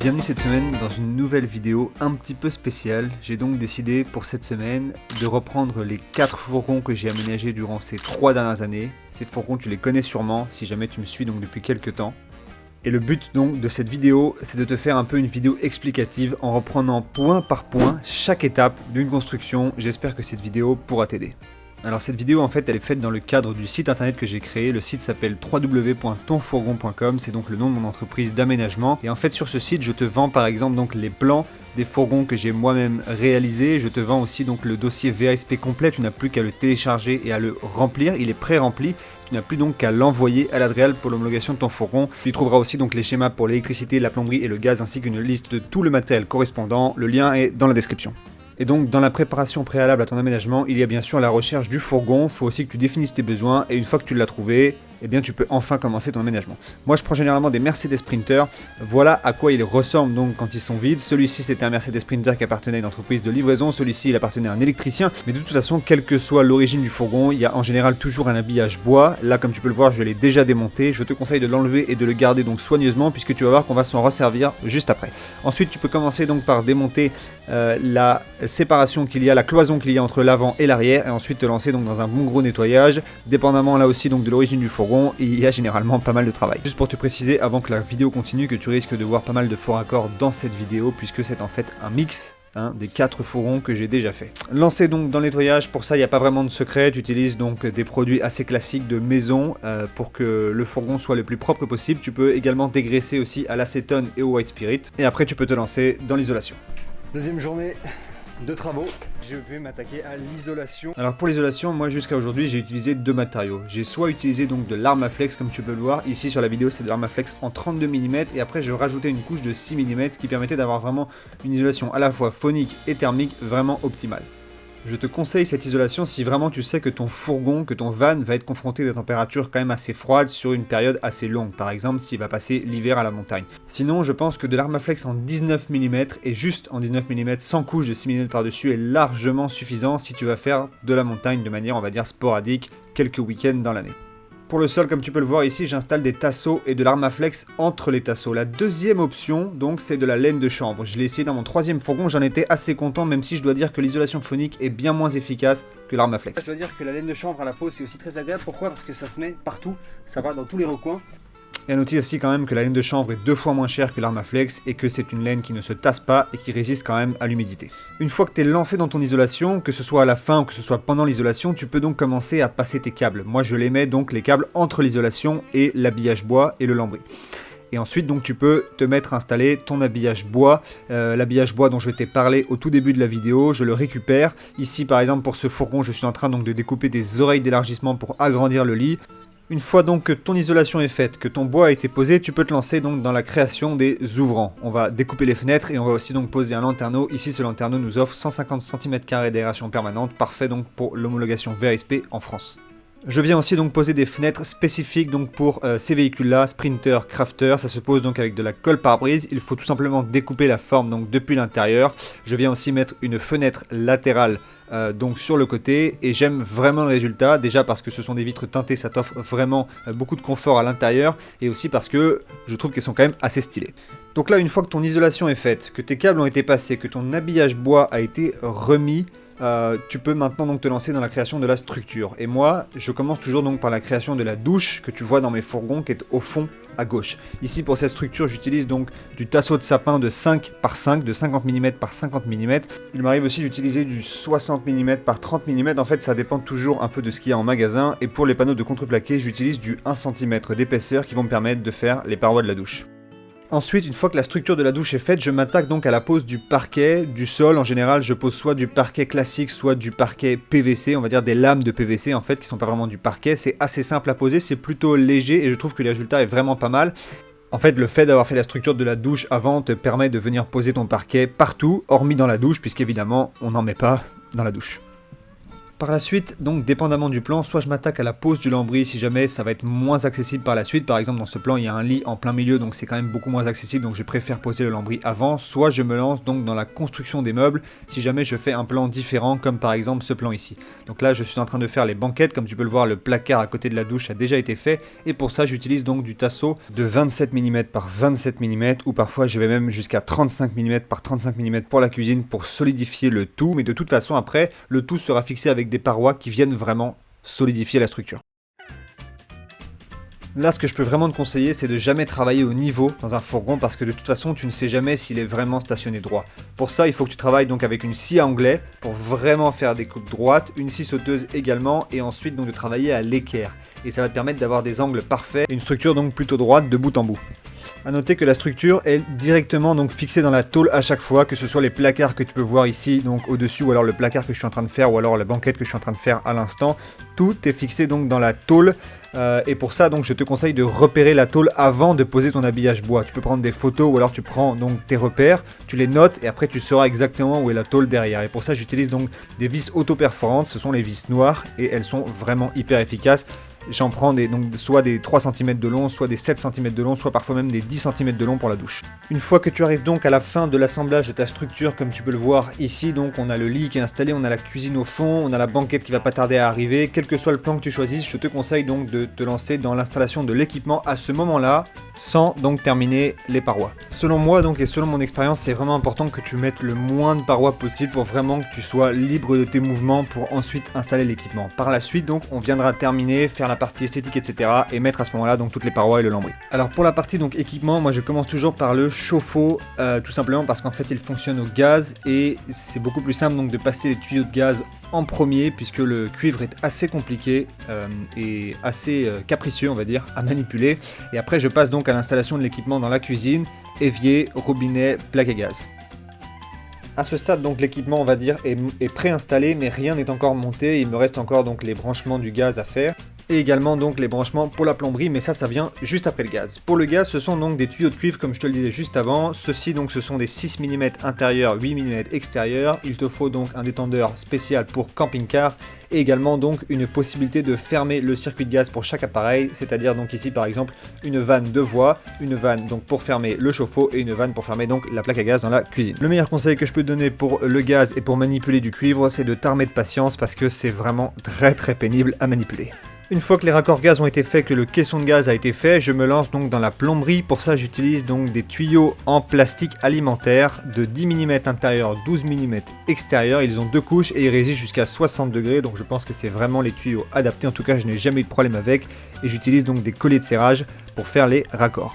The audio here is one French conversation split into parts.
bienvenue cette semaine dans une nouvelle vidéo un petit peu spéciale. J'ai donc décidé pour cette semaine de reprendre les 4 fourgons que j'ai aménagés durant ces 3 dernières années. Ces fourgons tu les connais sûrement si jamais tu me suis donc depuis quelques temps. Et le but donc de cette vidéo, c'est de te faire un peu une vidéo explicative en reprenant point par point chaque étape d'une construction. J'espère que cette vidéo pourra t'aider. Alors cette vidéo en fait elle est faite dans le cadre du site internet que j'ai créé. Le site s'appelle www.tonfourgon.com, c'est donc le nom de mon entreprise d'aménagement. Et en fait sur ce site je te vends par exemple donc les plans des fourgons que j'ai moi-même réalisés. Je te vends aussi donc le dossier VASP complet, tu n'as plus qu'à le télécharger et à le remplir, il est pré-rempli. Tu n'as plus donc qu'à l'envoyer à l'Adréal pour l'homologation de ton fourgon. Tu y trouveras aussi donc les schémas pour l'électricité, la plomberie et le gaz ainsi qu'une liste de tout le matériel correspondant. Le lien est dans la description. Et donc dans la préparation préalable à ton aménagement, il y a bien sûr la recherche du fourgon. Il faut aussi que tu définisses tes besoins et une fois que tu l'as trouvé, eh bien tu peux enfin commencer ton aménagement. Moi je prends généralement des Mercedes Sprinter, voilà à quoi ils ressemblent donc quand ils sont vides. Celui-ci c'était un Mercedes Sprinter qui appartenait à une entreprise de livraison, celui-ci il appartenait à un électricien, mais de toute façon quelle que soit l'origine du fourgon, il y a en général toujours un habillage bois. Là comme tu peux le voir je l'ai déjà démonté, je te conseille de l'enlever et de le garder donc soigneusement puisque tu vas voir qu'on va s'en resservir juste après. Ensuite tu peux commencer donc par démonter la séparation qu'il y a, la cloison qu'il y a entre l'avant et l'arrière et ensuite te lancer donc dans un bon gros nettoyage, dépendamment là aussi donc de l'origine du fourgon. Il y a généralement pas mal de travail. Juste pour te préciser avant que la vidéo continue que tu risques de voir pas mal de faux raccords dans cette vidéo puisque c'est en fait un mix des 4 fourgons que j'ai déjà fait. Lancez donc dans le nettoyage, pour ça il n'y a pas vraiment de secret, tu utilises donc des produits assez classiques de maison pour que le fourgon soit le plus propre possible. Tu peux également dégraisser aussi à l'acétone et au white spirit et après tu peux te lancer dans l'isolation. Deuxième journée de travaux, je vais m'attaquer à l'isolation. Alors pour l'isolation, moi jusqu'à aujourd'hui j'ai utilisé 2 matériaux. J'ai soit utilisé donc de l'Armaflex comme tu peux le voir, ici sur la vidéo c'est de l'Armaflex en 32 mm et après je rajoutais une couche de 6 mm ce qui permettait d'avoir vraiment une isolation à la fois phonique et thermique vraiment optimale. Je te conseille cette isolation si vraiment tu sais que ton fourgon, que ton van va être confronté à des températures quand même assez froides sur une période assez longue, par exemple s'il va passer l'hiver à la montagne. Sinon je pense que de l'Armaflex en 19 mm et juste en 19 mm sans couche de 6 mm par-dessus est largement suffisant si tu vas faire de la montagne de manière on va dire sporadique quelques week-ends dans l'année. Pour le sol, comme tu peux le voir ici, j'installe des tasseaux et de l'Armaflex entre les tasseaux. La deuxième option, donc, c'est de la laine de chanvre. Je l'ai essayé dans mon 3e fourgon, j'en étais assez content, même si je dois dire que l'isolation phonique est bien moins efficace que l'Armaflex. Ça veut dire que la laine de chanvre à la peau, c'est aussi très agréable. Pourquoi ? Parce que ça se met partout, ça va dans tous les recoins. Et à noter aussi quand même que la laine de chanvre est 2 fois moins chère que l'Armaflex et que c'est une laine qui ne se tasse pas et qui résiste quand même à l'humidité. Une fois que tu es lancé dans ton isolation, que ce soit à la fin ou que ce soit pendant l'isolation, tu peux donc commencer à passer tes câbles. Moi je les mets donc les câbles entre l'isolation et l'habillage bois et le lambris. Et ensuite donc tu peux te mettre à installer ton habillage bois, l'habillage bois dont je t'ai parlé au tout début de la vidéo, je le récupère. Ici par exemple pour ce fourgon je suis en train donc de découper des oreilles d'élargissement pour agrandir le lit. Une fois donc que ton isolation est faite, que ton bois a été posé, tu peux te lancer donc dans la création des ouvrants. On va découper les fenêtres et on va aussi donc poser un lanterneau. Ici ce lanterneau nous offre 150 cm² d'aération permanente, parfait donc pour l'homologation VASP en France. Je viens aussi donc poser des fenêtres spécifiques donc pour ces véhicules-là, Sprinter, Crafter. Ça se pose donc avec de la colle pare-brise. Il faut tout simplement découper la forme donc depuis l'intérieur. Je viens aussi mettre une fenêtre latérale donc sur le côté et j'aime vraiment le résultat. Déjà parce que ce sont des vitres teintées, ça t'offre vraiment beaucoup de confort à l'intérieur et aussi parce que je trouve qu'elles sont quand même assez stylées. Donc là, une fois que ton isolation est faite, que tes câbles ont été passés, que ton habillage bois a été remis, tu peux maintenant donc te lancer dans la création de la structure. Et moi, je commence toujours donc par la création de la douche que tu vois dans mes fourgons qui est au fond à gauche. Ici pour cette structure, j'utilise donc du tasseau de sapin de 5 par 5, de 50 mm par 50 mm. Il m'arrive aussi d'utiliser du 60 mm par 30 mm. En fait, ça dépend toujours un peu de ce qu'il y a en magasin. Et pour les panneaux de contreplaqué, j'utilise du 1 cm d'épaisseur qui vont me permettre de faire les parois de la douche. Ensuite, une fois que la structure de la douche est faite, je m'attaque donc à la pose du parquet, du sol. En général, je pose soit du parquet classique, soit du parquet PVC, on va dire des lames de PVC en fait, qui sont pas vraiment du parquet. C'est assez simple à poser, c'est plutôt léger et je trouve que le résultat est vraiment pas mal. En fait, le fait d'avoir fait la structure de la douche avant te permet de venir poser ton parquet partout, hormis dans la douche, puisqu'évidemment, on n'en met pas dans la douche. Par la suite, donc dépendamment du plan, soit je m'attaque à la pose du lambris si jamais ça va être moins accessible par la suite. Par exemple dans ce plan il y a un lit en plein milieu donc c'est quand même beaucoup moins accessible donc je préfère poser le lambris avant. Soit je me lance donc dans la construction des meubles si jamais je fais un plan différent comme par exemple ce plan ici. Donc là je suis en train de faire les banquettes, comme tu peux le voir le placard à côté de la douche a déjà été fait et pour ça j'utilise donc du tasseau de 27 mm par 27 mm ou parfois je vais même jusqu'à 35 mm par 35 mm pour la cuisine pour solidifier le tout, mais de toute façon après le tout sera fixé avec des parois qui viennent vraiment solidifier la structure. Là, ce que je peux vraiment te conseiller, c'est de jamais travailler au niveau dans un fourgon parce que de toute façon, tu ne sais jamais s'il est vraiment stationné droit. Pour ça, il faut que tu travailles donc avec une scie à anglais pour vraiment faire des coupes droites, une scie sauteuse également, et ensuite donc de travailler à l'équerre. Et ça va te permettre d'avoir des angles parfaits et une structure donc plutôt droite de bout en bout. A noter que la structure est directement donc fixée dans la tôle à chaque fois, que ce soit les placards que tu peux voir ici donc au-dessus ou alors le placard que je suis en train de faire ou alors la banquette que je suis en train de faire à l'instant, tout est fixé donc dans la tôle et pour ça donc je te conseille de repérer la tôle avant de poser ton habillage bois. Tu peux prendre des photos ou alors tu prends donc tes repères, tu les notes et après tu sauras exactement où est la tôle derrière. Et pour ça j'utilise donc des vis auto-perforantes, ce sont les vis noires et elles sont vraiment hyper efficaces. J'en prends donc soit des 3 cm de long, soit des 7 cm de long, soit parfois même des 10 cm de long pour la douche. Une fois que tu arrives donc à la fin de l'assemblage de ta structure, comme tu peux le voir ici, donc on a le lit qui est installé, on a la cuisine au fond, on a la banquette qui va pas tarder à arriver. Quel que soit le plan que tu choisisses, je te conseille donc de te lancer dans l'installation de l'équipement à ce moment-là, sans donc terminer les parois. Selon moi donc et selon mon expérience, c'est vraiment important que tu mettes le moins de parois possible pour vraiment que tu sois libre de tes mouvements pour ensuite installer l'équipement. Par la suite donc on viendra terminer, faire la partie esthétique etc. et mettre à ce moment-là donc toutes les parois et le lambris. Alors pour la partie donc équipement, moi je commence toujours par le chauffe-eau, tout simplement parce qu'en fait il fonctionne au gaz et c'est beaucoup plus simple donc de passer les tuyaux de gaz en premier puisque le cuivre est assez compliqué et assez capricieux on va dire à manipuler, et après je passe donc à l'installation de l'équipement dans la cuisine, évier, robinet, plaque à gaz. A ce stade donc l'équipement on va dire est préinstallé mais rien n'est encore monté, il me reste encore donc les branchements du gaz à faire. Et également donc les branchements pour la plomberie, mais ça vient juste après le gaz. Pour le gaz, ce sont donc des tuyaux de cuivre comme je te le disais juste avant. Ceux-ci donc ce sont des 6 mm intérieurs, 8 mm extérieurs. Il te faut donc un détendeur spécial pour camping-car et également donc une possibilité de fermer le circuit de gaz pour chaque appareil, c'est-à-dire donc ici par exemple une vanne de voie, une vanne donc pour fermer le chauffe-eau et une vanne pour fermer donc la plaque à gaz dans la cuisine. Le meilleur conseil que je peux te donner pour le gaz et pour manipuler du cuivre, c'est de t'armer de patience parce que c'est vraiment très pénible à manipuler. Une fois que les raccords gaz ont été faits, que le caisson de gaz a été fait, je me lance donc dans la plomberie. Pour ça, j'utilise donc des tuyaux en plastique alimentaire de 10 mm intérieur, 12 mm extérieur. Ils ont deux couches et ils résistent jusqu'à 60 degrés. Donc je pense que c'est vraiment les tuyaux adaptés. En tout cas, je n'ai jamais eu de problème avec. Et j'utilise donc des colliers de serrage pour faire les raccords.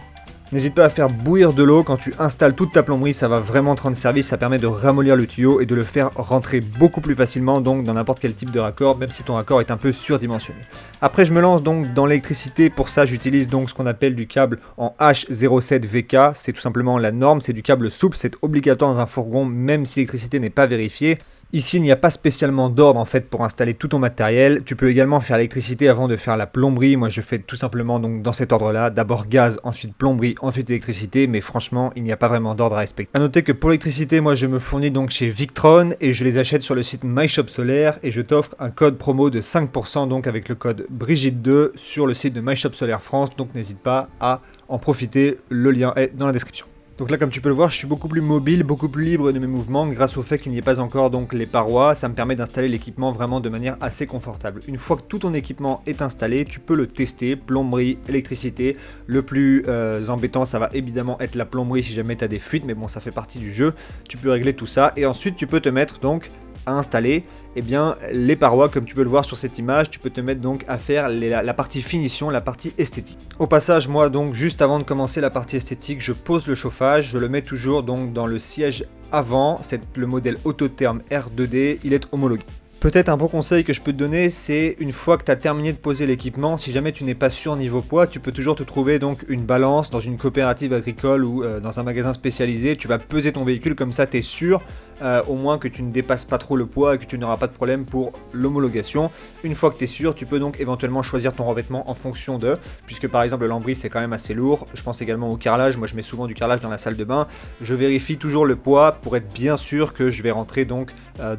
N'hésite pas à faire bouillir de l'eau quand tu installes toute ta plomberie, ça va vraiment te rendre service, ça permet de ramollir le tuyau et de le faire rentrer beaucoup plus facilement donc dans n'importe quel type de raccord, même si ton raccord est un peu surdimensionné. Après je me lance donc dans l'électricité, pour ça j'utilise donc ce qu'on appelle du câble en H07VK, c'est tout simplement la norme, c'est du câble souple, c'est obligatoire dans un fourgon même si l'électricité n'est pas vérifiée. Ici, il n'y a pas spécialement d'ordre en fait pour installer tout ton matériel. Tu peux également faire l'électricité avant de faire la plomberie. Moi, je fais tout simplement donc dans cet ordre-là. D'abord gaz, ensuite plomberie, ensuite électricité. Mais franchement, il n'y a pas vraiment d'ordre à respecter. A noter que pour l'électricité, moi, je me fournis donc chez Victron et je les achète sur le site MyShop Solaire et je t'offre un code promo de 5% donc avec le code Brigitte2 sur le site de MyShop Solaire France. Donc n'hésite pas à en profiter. Le lien est dans la description. Donc là, comme tu peux le voir, je suis beaucoup plus mobile, beaucoup plus libre de mes mouvements grâce au fait qu'il n'y ait pas encore donc les parois. Ça me permet d'installer l'équipement vraiment de manière assez confortable. Une fois que tout ton équipement est installé, tu peux le tester, plomberie, électricité. Le plus embêtant, ça va évidemment être la plomberie si jamais tu as des fuites, mais bon, ça fait partie du jeu. Tu peux régler tout ça et ensuite tu peux te mettre donc à installer les parois comme tu peux le voir sur cette image. Tu peux te mettre donc à faire la partie finition, la partie esthétique. Au passage, moi donc juste avant de commencer la partie esthétique, je pose le chauffage, je le mets toujours donc dans le siège avant, c'est le modèle Autotherm R2D, il est homologué. Peut-être un bon conseil que je peux te donner, c'est une fois que tu as terminé de poser l'équipement, si jamais tu n'es pas sûr niveau poids, tu peux toujours te trouver donc une balance dans une coopérative agricole ou dans un magasin spécialisé. Tu vas peser ton véhicule, comme ça tu es sûr au moins que tu ne dépasses pas trop le poids et que tu n'auras pas de problème pour l'homologation. Une fois que tu es sûr, tu peux donc éventuellement choisir ton revêtement en fonction de, puisque par exemple le lambris c'est quand même assez lourd. Je pense également au carrelage, moi je mets souvent du carrelage dans la salle de bain. Je vérifie toujours le poids pour être bien sûr que je vais rentrer donc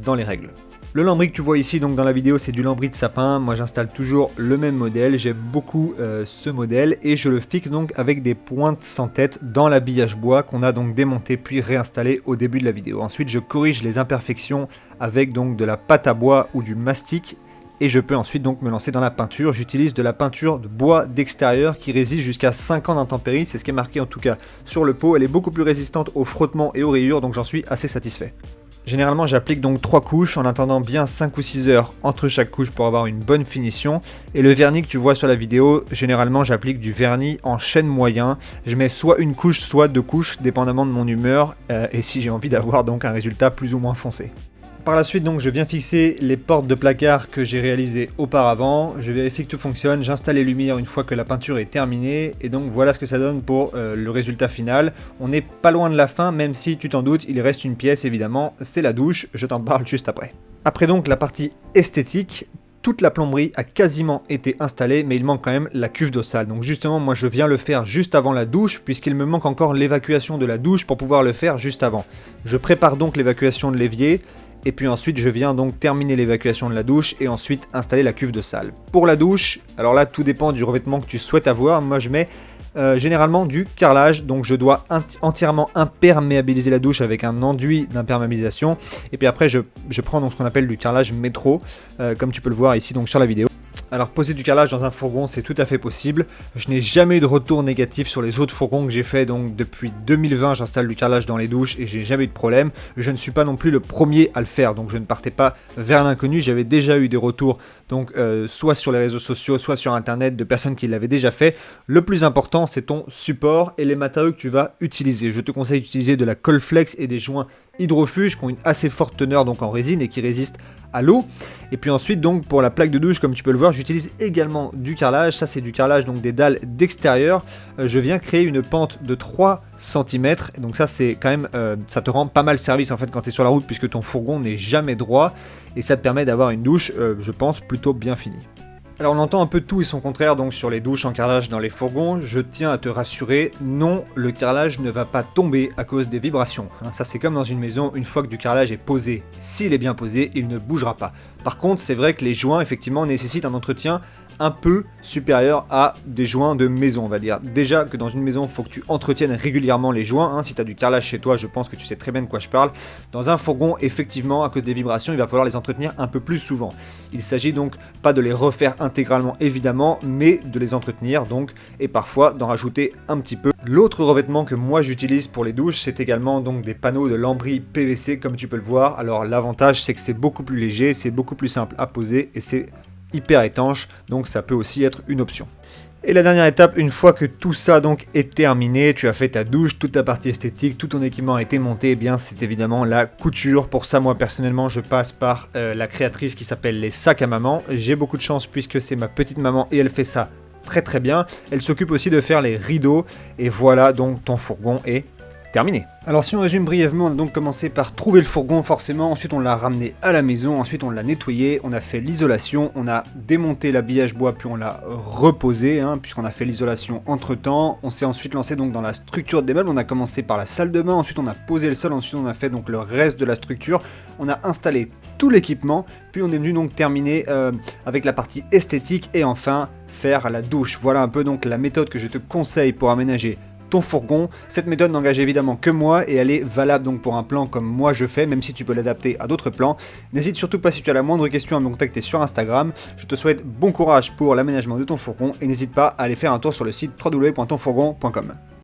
dans les règles. Le lambris que tu vois ici donc dans la vidéo, c'est du lambris de sapin. Moi j'installe toujours le même modèle, j'aime beaucoup ce modèle et je le fixe donc avec des pointes sans tête dans l'habillage bois qu'on a donc démonté puis réinstallé au début de la vidéo. Ensuite je corrige les imperfections avec donc de la pâte à bois ou du mastic et je peux ensuite donc me lancer dans la peinture. J'utilise de la peinture de bois d'extérieur qui résiste jusqu'à 5 ans d'intempéries, c'est ce qui est marqué en tout cas sur le pot. Elle est beaucoup plus résistante au frottement et aux rayures, donc j'en suis assez satisfait. Généralement j'applique donc 3 couches en attendant bien 5 ou 6 heures entre chaque couche pour avoir une bonne finition. Et le vernis que tu vois sur la vidéo, généralement j'applique du vernis en chêne moyen. Je mets soit une couche soit 2 couches dépendamment de mon humeur et si j'ai envie d'avoir donc un résultat plus ou moins foncé. Par la suite donc je viens fixer les portes de placard que j'ai réalisées auparavant, je vérifie que tout fonctionne, j'installe les lumières une fois que la peinture est terminée et donc voilà ce que ça donne pour le résultat final. On n'est pas loin de la fin, même si tu t'en doutes il reste une pièce évidemment, c'est la douche, je t'en parle juste après. Après donc la partie esthétique, toute la plomberie a quasiment été installée, mais il manque quand même la cuve d'eau sale. Donc justement, moi je viens le faire juste avant la douche, puisqu'il me manque encore l'évacuation de la douche pour pouvoir le faire juste avant. Je prépare donc l'évacuation de l'évier, et puis ensuite je viens donc terminer l'évacuation de la douche et ensuite installer la cuve de salle. Pour la douche, alors là tout dépend du revêtement que tu souhaites avoir, moi je mets généralement du carrelage, donc je dois entièrement imperméabiliser la douche avec un enduit d'imperméabilisation et puis après je prends donc ce qu'on appelle du carrelage métro, comme tu peux le voir ici donc sur la vidéo. Alors poser du carrelage dans un fourgon c'est tout à fait possible, je n'ai jamais eu de retour négatif sur les autres fourgons que j'ai fait, donc depuis 2020 j'installe du carrelage dans les douches et j'ai jamais eu de problème. Je ne suis pas non plus le premier à le faire, donc je ne partais pas vers l'inconnu, j'avais déjà eu des retours donc soit sur les réseaux sociaux, soit sur internet de personnes qui l'avaient déjà fait. Le plus important c'est ton support et les matériaux que tu vas utiliser. Je te conseille d'utiliser de la Colflex et des joints hydrofuge qui ont une assez forte teneur donc en résine et qui résistent à l'eau. Et puis ensuite donc pour la plaque de douche comme tu peux le voir j'utilise également du carrelage, ça c'est du carrelage donc des dalles d'extérieur. Je viens créer une pente de 3 cm, donc ça c'est quand même, ça te rend pas mal service en fait quand tu es sur la route puisque ton fourgon n'est jamais droit et ça te permet d'avoir une douche je pense plutôt bien finie. Alors on entend un peu tout et son contraire donc sur les douches en carrelage dans les fourgons, je tiens à te rassurer, non, le carrelage ne va pas tomber à cause des vibrations. Ça c'est comme dans une maison, une fois que du carrelage est posé, s'il est bien posé, il ne bougera pas. Par contre c'est vrai que les joints effectivement nécessitent un entretien un peu supérieur à des joints de maison on va dire. Déjà que dans une maison il faut que tu entretiennes régulièrement les joints, si tu as du carrelage chez toi je pense que tu sais très bien de quoi je parle. Dans un fourgon effectivement à cause des vibrations il va falloir les entretenir un peu plus souvent. Il s'agit donc pas de les refaire intégralement évidemment mais de les entretenir donc et parfois d'en rajouter un petit peu. L'autre revêtement que moi j'utilise pour les douches c'est également donc des panneaux de lambris PVC comme tu peux le voir. Alors l'avantage c'est que c'est beaucoup plus léger, c'est beaucoup plus simple à poser et c'est hyper étanche, donc ça peut aussi être une option. Et la dernière étape, une fois que tout ça donc est terminé, tu as fait ta douche, toute ta partie esthétique, tout ton équipement a été monté, eh bien c'est évidemment la couture. Pour ça, moi personnellement, je passe par la créatrice qui s'appelle les sacs à maman. J'ai beaucoup de chance puisque c'est ma petite maman et elle fait ça très bien. Elle s'occupe aussi de faire les rideaux et voilà donc ton fourgon est terminé. Alors si on résume brièvement, on a donc commencé par trouver le fourgon forcément, ensuite on l'a ramené à la maison, ensuite on l'a nettoyé, on a fait l'isolation, on a démonté l'habillage bois puis on l'a reposé, puisqu'on a fait l'isolation entre temps. On s'est ensuite lancé donc dans la structure des meubles, on a commencé par la salle de bain, ensuite on a posé le sol, ensuite on a fait donc le reste de la structure, on a installé tout l'équipement, puis on est venu donc terminer avec la partie esthétique et enfin faire la douche. Voilà un peu donc la méthode que je te conseille pour aménager ton fourgon. Cette méthode n'engage évidemment que moi et elle est valable donc pour un plan comme moi je fais, même si tu peux l'adapter à d'autres plans. N'hésite surtout pas si tu as la moindre question à me contacter sur Instagram. Je te souhaite bon courage pour l'aménagement de ton fourgon et n'hésite pas à aller faire un tour sur le site www.tonfourgon.com.